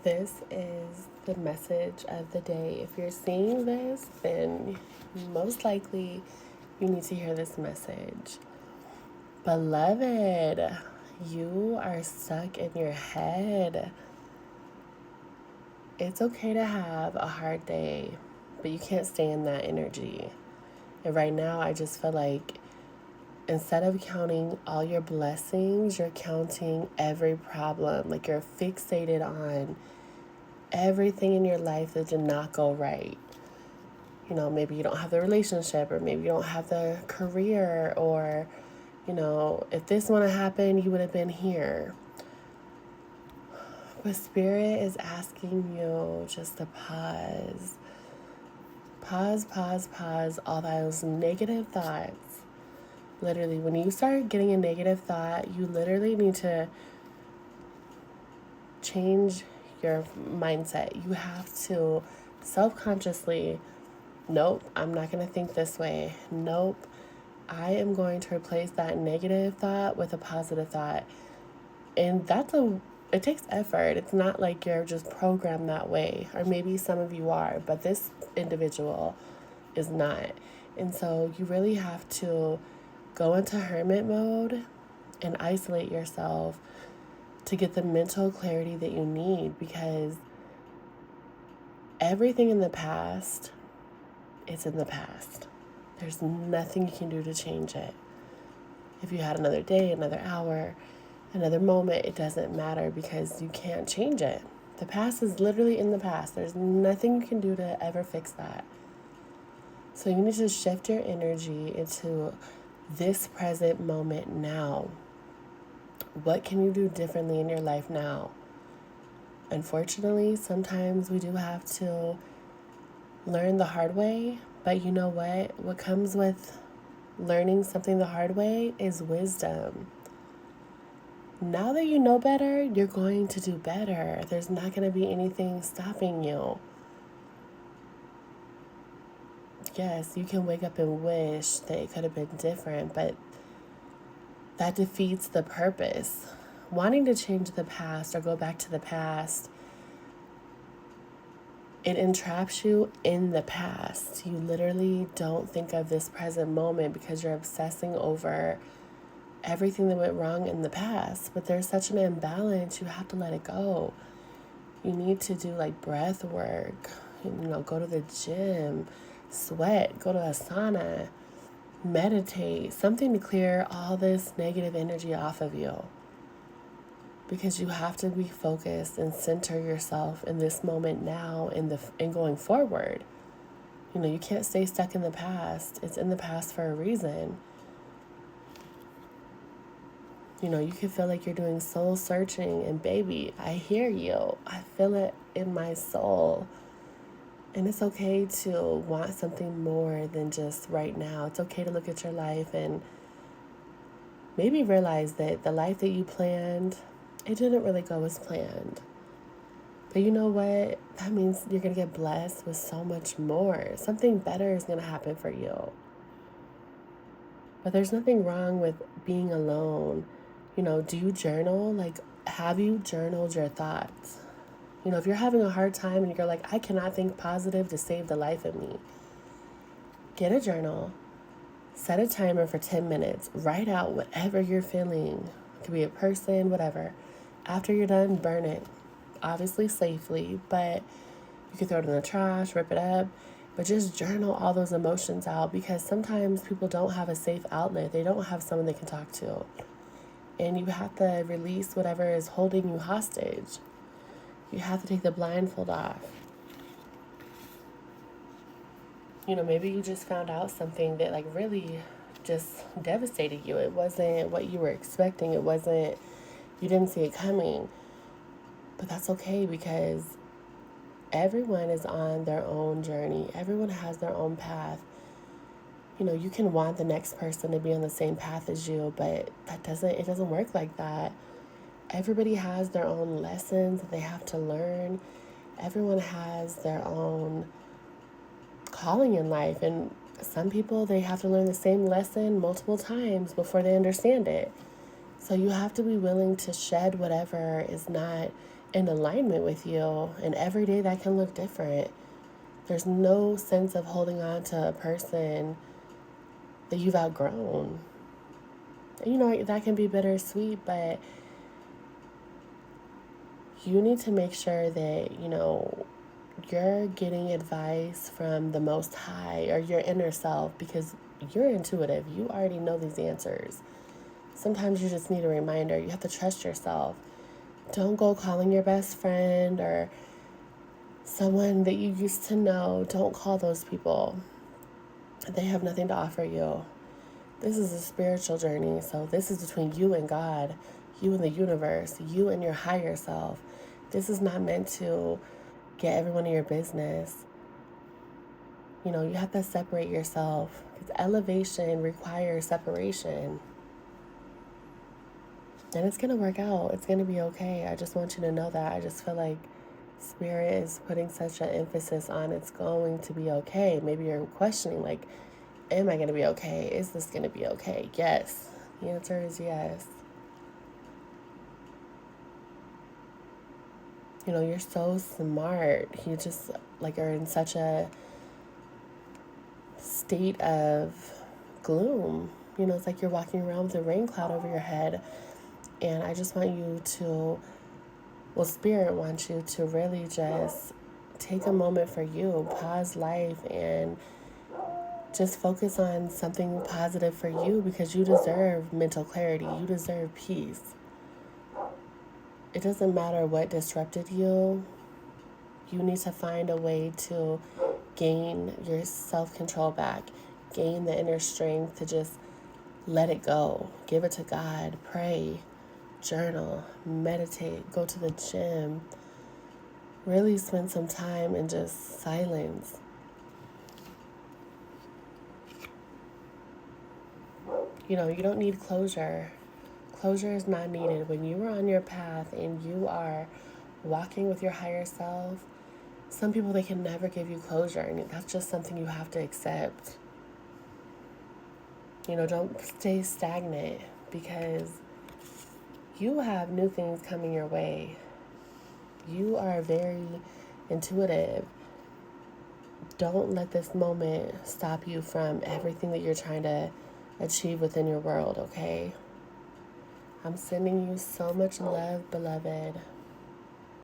This is the message of the day. If you're seeing this, then most likely you need to hear this message. Beloved, you are stuck in your head. It's okay to have a hard day, but you can't stay in that energy. And right now, I just feel like instead of counting all your blessings, you're counting every problem. Like you're fixated on everything in your life that did not go right. Maybe you don't have the relationship, or maybe you don't have the career, or, if this wouldn't happen, you would have been here. But Spirit is asking you just to pause. Pause all those negative thoughts. Literally, when you start getting a negative thought, you literally need to change your mindset. You have to self-consciously, nope, I'm not going to think this way. Nope, I am going to replace that negative thought with a positive thought. And it takes effort. It's not like you're just programmed that way. Or maybe some of you are, but this individual is not. And so you really have to go into hermit mode and isolate yourself to get the mental clarity that you need, because everything in the past, it's in the past. There's nothing you can do to change it. If you had another day, another hour, another moment, it doesn't matter, because you can't change it. The past is literally in the past. There's nothing you can do to ever fix that. So you need to shift your energy into this present moment now. What can you do differently in your life now? Unfortunately, sometimes we do have to learn the hard way, but you know what? What comes with learning something the hard way is wisdom. Now that you know better, you're going to do better. There's not going to be anything stopping you. Yes, you can wake up and wish that it could have been different, but that defeats the purpose. Wanting to change the past or go back to the past, it entraps you in the past. You literally don't think of this present moment because you're obsessing over everything that went wrong in the past. But there's such an imbalance, you have to let it go. You need to do like breath work, go to the gym, sweat, go to a sauna, meditate, something to clear all this negative energy off of you. Because you have to be focused and center yourself in this moment now and going forward. You can't stay stuck in the past. It's in the past for a reason. You can feel like you're doing soul searching, and baby, I hear you. I feel it in my soul. And it's okay to want something more than just right now. It's okay to look at your life and maybe realize that the life that you planned, it didn't really go as planned. But you know what? That means you're going to get blessed with so much more. Something better is going to happen for you. But there's nothing wrong with being alone. Do you journal? Like, have you journaled your thoughts? If you're having a hard time and you're like, I cannot think positive to save the life of me, get a journal, set a timer for 10 minutes, write out whatever you're feeling. It could be a person, whatever. After you're done, burn it. Obviously safely, but you can throw it in the trash, rip it up, but just journal all those emotions out, because sometimes people don't have a safe outlet. They don't have someone they can talk to. And you have to release whatever is holding you hostage. You have to take the blindfold off. Maybe you just found out something that like really just devastated you. It wasn't what you were expecting. You didn't see it coming. But that's okay, because everyone is on their own journey. Everyone has their own path. You can want the next person to be on the same path as you, but it doesn't work like that. Everybody has their own lessons that they have to learn. Everyone has their own calling in life, and some people, they have to learn the same lesson multiple times before they understand it. So you have to be willing to shed whatever is not in alignment with you. And every day that can look different. There's no sense of holding on to a person that you've outgrown. You know, that can be bittersweet, but you need to make sure that, you know, you're getting advice from the Most High or your inner self, because you're intuitive. You already know these answers. Sometimes you just need a reminder. You have to trust yourself. Don't go calling your best friend or someone that you used to know. Don't call those people. They have nothing to offer you. This is a spiritual journey, so this is between you and God, you and the universe, you and your higher self. This is not meant to get everyone in your business. You know, you have to separate yourself, because elevation requires separation. And it's going to work out. It's going to be okay. I just want you to know that. I just feel like Spirit is putting such an emphasis on it's going to be okay. Maybe you're questioning, like, am I going to be okay? Is this going to be okay? Yes. The answer is yes. You know, you're so smart. You just, like, are in such a state of gloom. You know, it's like you're walking around with a rain cloud over your head. And I just want you to, well, Spirit wants you to really just take a moment for you, pause life, and just focus on something positive for you, because you deserve mental clarity. You deserve peace. It doesn't matter what disrupted you. You need to find a way to gain your self-control back, gain the inner strength to just let it go. Give it to God. Pray, journal, meditate, go to the gym. Really spend some time in just silence. You know, you don't need closure. Closure is not needed. When you are on your path and you are walking with your higher self, some people, they can never give you closure, and that's just something you have to accept. You know, don't stay stagnant, because you have new things coming your way. You are very intuitive. Don't let this moment stop you from everything that you're trying to achieve within your world, okay? I'm sending you so much love, beloved.